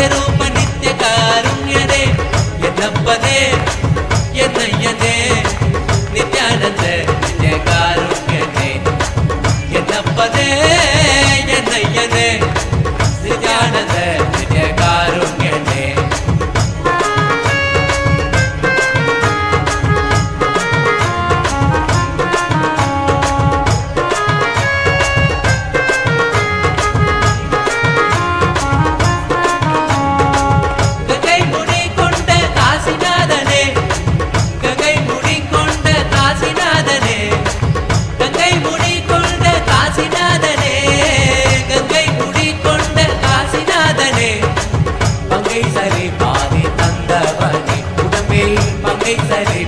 நித்யரூப நித்ய காருண்யனே என்னப்பதே என்னையனே நித்யானந்த நித்ய காருண்யனே என்னப்பதே என்னையனே நித்யானந்த நித்ய காருண்யனே சரி பாதி தந்தவனே உடம்பில் பங்கை சரி